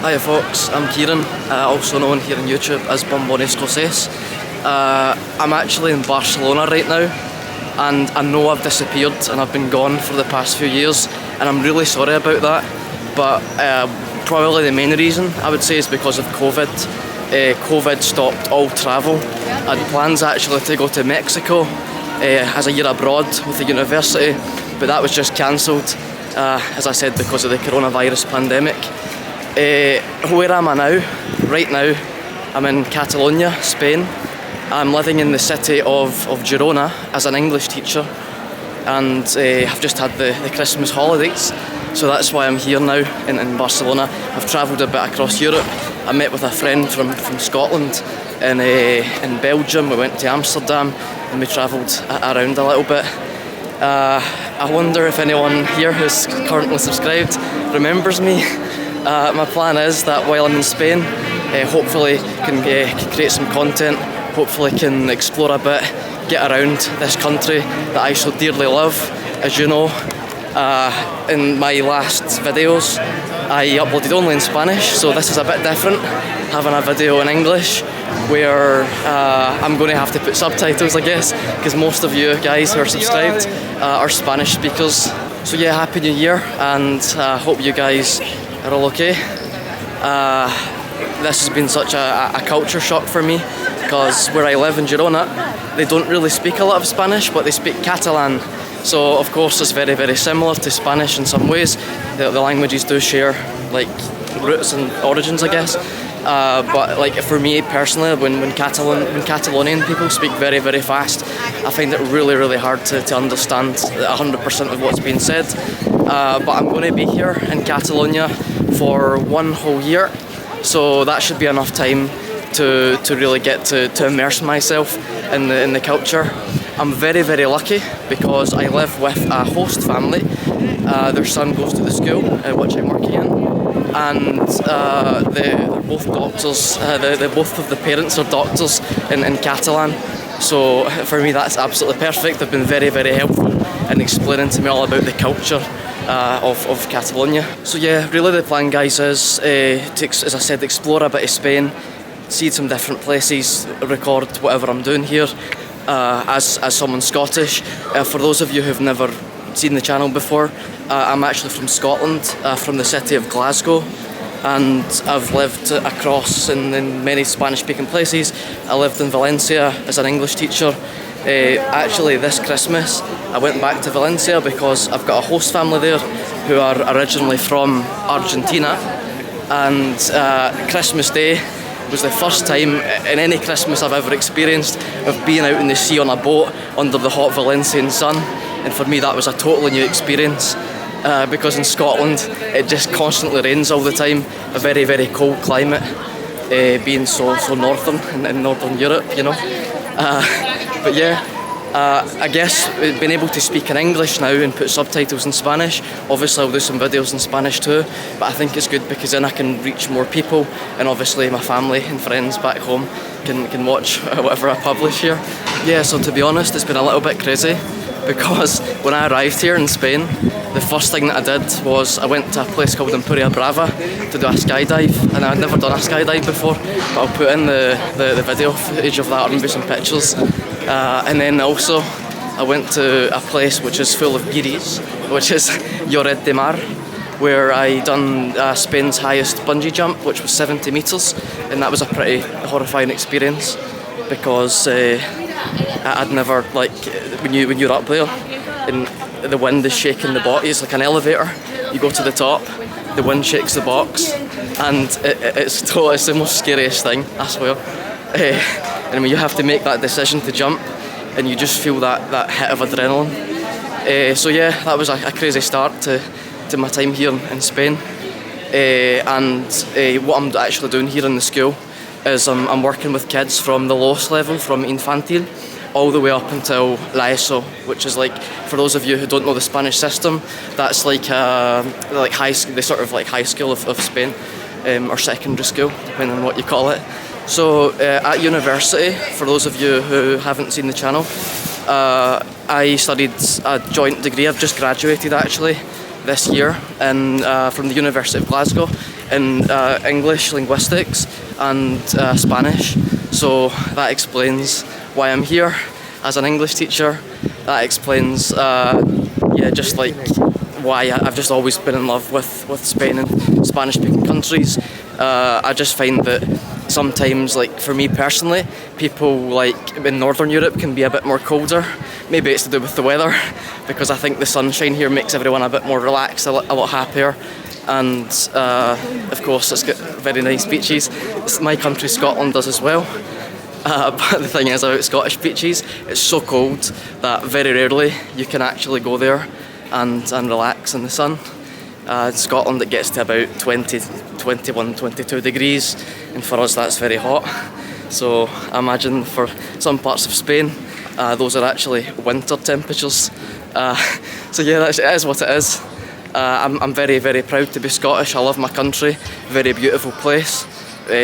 Hi folks, I'm Kieran, also known here on YouTube as Bombones Cosas. I'm actually in Barcelona right now, and I know I've disappeared and I've been gone for the past few years, and I'm really sorry about that, but probably the main reason I would say is because of COVID. COVID stopped all travel. I had plans actually to go to Mexico as a year abroad with the university, but that was just cancelled, as I said, because of the coronavirus pandemic. Where am I now? Right now, I'm in Catalonia, Spain. I'm living in the city of Girona as an English teacher, and I've just had the Christmas holidays, so that's why I'm here now in Barcelona. I've travelled a bit across Europe. I met with a friend from Scotland in Belgium. We went to Amsterdam and we travelled around a little bit. I wonder if anyone here who's currently subscribed remembers me. My plan is that while I'm in Spain, hopefully can create some content, hopefully can explore a bit, get around this country that I so dearly love. As you know, in my last videos I uploaded only in Spanish, so this is a bit different, having a video in English where I'm going to have to put subtitles, I guess, because most of you guys who are subscribed are Spanish speakers. So yeah, Happy New Year, and hope you guys are all okay. This has been such a culture shock for me, because where I live in Girona, they don't really speak a lot of Spanish, but they speak Catalan. So of course it's very, very similar to Spanish in some ways. The languages do share like roots and origins, I guess. But like for me personally, when Catalonian people speak very, very fast, I find it really, really hard to understand 100% of what's being said. But I'm going to be here in Catalonia for one whole year, so that should be enough time to really get to immerse myself in the culture. I'm very, very lucky because I live with a host family. Their son goes to the school which I'm working in, and they're both doctors. Both of the parents are doctors in Catalan. So for me that's absolutely perfect. They've been very, very helpful in explaining to me all about the culture of Catalonia. So yeah, really the plan, guys, is to, as I said, explore a bit of Spain, see some different places, record whatever I'm doing here as someone Scottish. For those of you who've never seen the channel before, I'm actually from Scotland, from the city of Glasgow, and I've lived across in many Spanish-speaking places. I lived in Valencia as an English teacher. Actually this Christmas I went back to Valencia because I've got a host family there who are originally from Argentina, and Christmas Day was the first time in any Christmas I've ever experienced of being out in the sea on a boat under the hot Valencian sun, and for me that was a totally new experience. Because in Scotland it just constantly rains all the time, a very, very cold climate, being so northern in northern Europe, you know. But yeah, I guess being able to speak in English now and put subtitles in Spanish, obviously I'll do some videos in Spanish too, but I think it's good because then I can reach more people, and obviously my family and friends back home can watch whatever I publish here. Yeah, so to be honest, it's been a little bit crazy, because when I arrived here in Spain, the first thing that I did was I went to a place called Empúria Brava to do a skydive, and I'd never done a skydive before, but I'll put in the video footage of that or maybe some pictures. And then also I went to a place which is full of guiris, which is Lloret de Mar, where I done Spain's highest bungee jump, which was 70 metres, and that was a pretty horrifying experience, because I'd never, like, when you're up there and the wind is shaking the box, it's like an elevator, you go to the top, the wind shakes the box, and it's the most scariest thing, I swear. And when you have to make that decision to jump, and you just feel that hit of adrenaline. So yeah, that was a crazy start to my time here in Spain. And what I'm actually doing here in the school is I'm working with kids from the lowest level, from infantil, all the way up until la ESO, which is like, for those of you who don't know the Spanish system, that's like high school of Spain, or secondary school, depending on what you call it. So at university, for those of you who haven't seen the channel, I studied a joint degree. I've just graduated actually this year from the University of Glasgow in English, linguistics and Spanish. So that explains why I'm here as an English teacher. That explains just like why I've just always been in love with Spain and Spanish-speaking countries. I just find that sometimes, like for me personally, people like in Northern Europe can be a bit more colder. Maybe it's to do with the weather, because I think the sunshine here makes everyone a bit more relaxed, a lot happier. And of course it's got very nice beaches. My country, Scotland, does as well. But the thing is about Scottish beaches, it's so cold that very rarely you can actually go there and relax in the sun. In Scotland it gets to about 20, 21, 22 degrees, and for us that's very hot. So I imagine for some parts of Spain those are actually winter temperatures. So yeah, it is what it is. I'm very, very proud to be Scottish. I love my country, very beautiful place,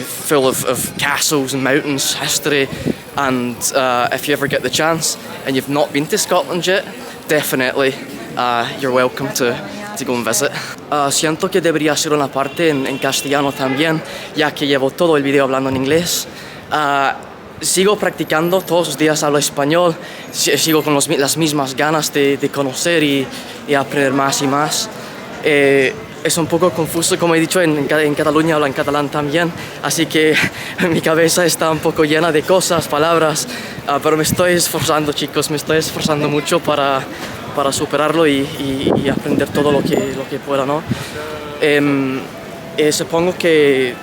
full of castles and mountains, history, and if you ever get the chance and you've not been to Scotland yet, definitely you're welcome to go and visit. Siento que debería hacer una parte en castellano también, ya que llevo todo el video hablando en inglés. Sigo practicando, todos los días hablo español, sigo con las mismas ganas de conocer y aprender más y más. Es un poco confuso, como he dicho, en Cataluña hablo en catalán también, así que mi cabeza está un poco llena de cosas, palabras, pero me estoy esforzando, chicos, me estoy esforzando mucho para superarlo y aprender todo lo que pueda, ¿no? Supongo que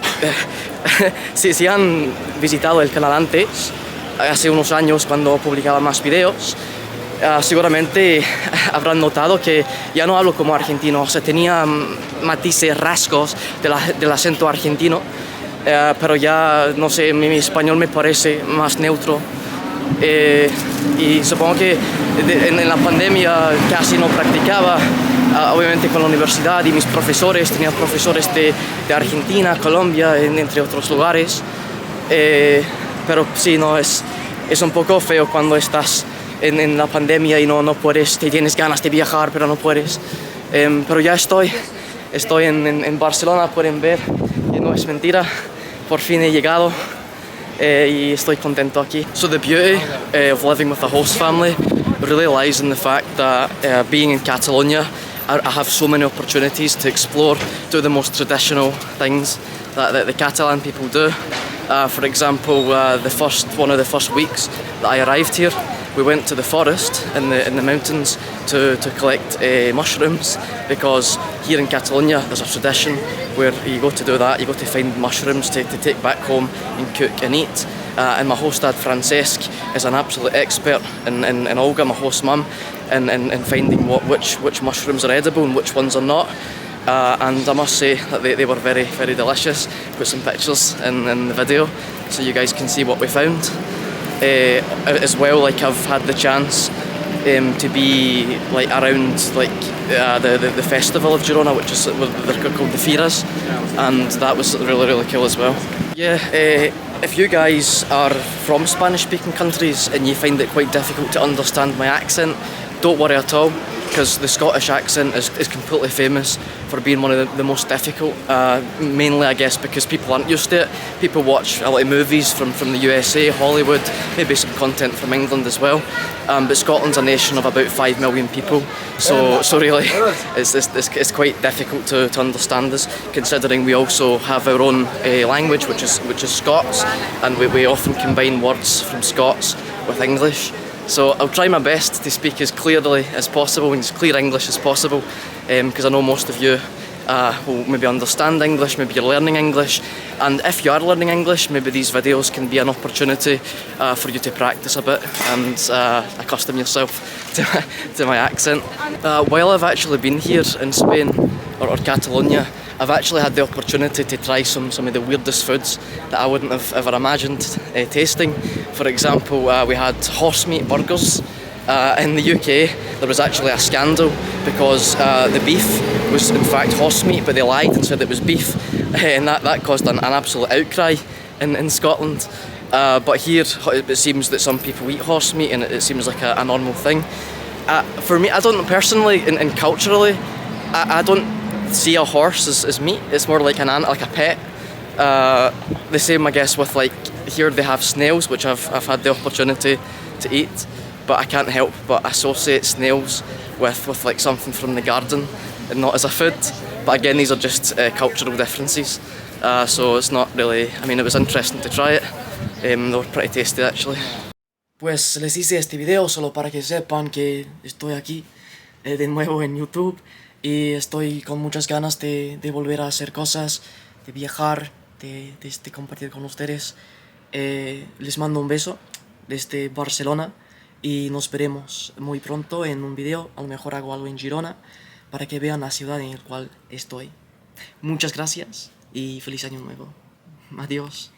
si han visitado el canal antes, hace unos años cuando publicaba más videos, seguramente habrán notado que ya no hablo como argentino, o sea, tenía matices, rasgos del acento argentino, pero ya, no sé, mi español me parece más neutro. Y supongo que en la pandemia casi no practicaba, obviamente con la universidad y mis profesores, tenía profesores de Argentina, Colombia, entre otros lugares, pero sí, no, es un poco feo cuando estás en la pandemia y no puedes, te tienes ganas de viajar pero no puedes, pero ya estoy en Barcelona, pueden ver, y no es mentira, por fin he llegado. Y estoy contento aquí. So the beauty of living with a host family really lies in the fact that being in Catalonia, I have so many opportunities to explore, do the most traditional things that the Catalan people do. For example, one of the first weeks that I arrived here, we went to the forest in the mountains to collect mushrooms, because here in Catalonia there's a tradition where you go to do that, you go to find mushrooms to take back home and cook and eat. And my host dad Francesc is an absolute expert in Olga, my host mum, in finding which mushrooms are edible and which ones are not. And I must say that they were very, very delicious. Put some pictures in the video so you guys can see what we found. As well, like I've had the chance to be like around like the festival of Girona, which is they're called the Feiras, and that was really, really cool as well. Yeah, if you guys are from Spanish-speaking countries and you find it quite difficult to understand my accent, don't worry at all, because the Scottish accent is completely famous for being one of the most difficult, mainly I guess because people aren't used to it. People watch a lot of movies from the USA, Hollywood, maybe some content from England as well, but Scotland's a nation of about 5 million people, so really it's quite difficult to understand us, considering we also have our own language, which is Scots, and we often combine words from Scots with English. So I'll try my best to speak as clearly as possible and as clear English as possible, because I know most of you will maybe understand English, maybe you're learning English, and if you are learning English, maybe these videos can be an opportunity for you to practice a bit and accustom yourself to my accent. While I've actually been here in Spain, or Catalonia, I've actually had the opportunity to try some of the weirdest foods that I wouldn't have ever imagined tasting. For example, we had horse meat burgers. In the UK, there was actually a scandal because the beef was in fact horse meat, but they lied and said it was beef, and that caused an absolute outcry in Scotland. But here, it seems that some people eat horse meat, and it seems like a normal thing. For me, I don't personally, and culturally, I don't see a horse as meat. It's more like like a pet. The same, I guess, with like here they have snails, which I've had the opportunity to eat, but I can't help but associate snails with like something from the garden and not as a food. But again, these are just cultural differences, so it's not really. I mean, it was interesting to try it. They were pretty tasty actually. Pues les hice este video solo para que sepan que estoy aquí de nuevo en YouTube y estoy con muchas ganas de volver a hacer cosas, de viajar, de compartir con ustedes. Les mando un beso desde Barcelona y nos veremos muy pronto en un video. A lo mejor hago algo en Girona para que vean la ciudad en la cual estoy. Muchas gracias y feliz año nuevo. Adiós.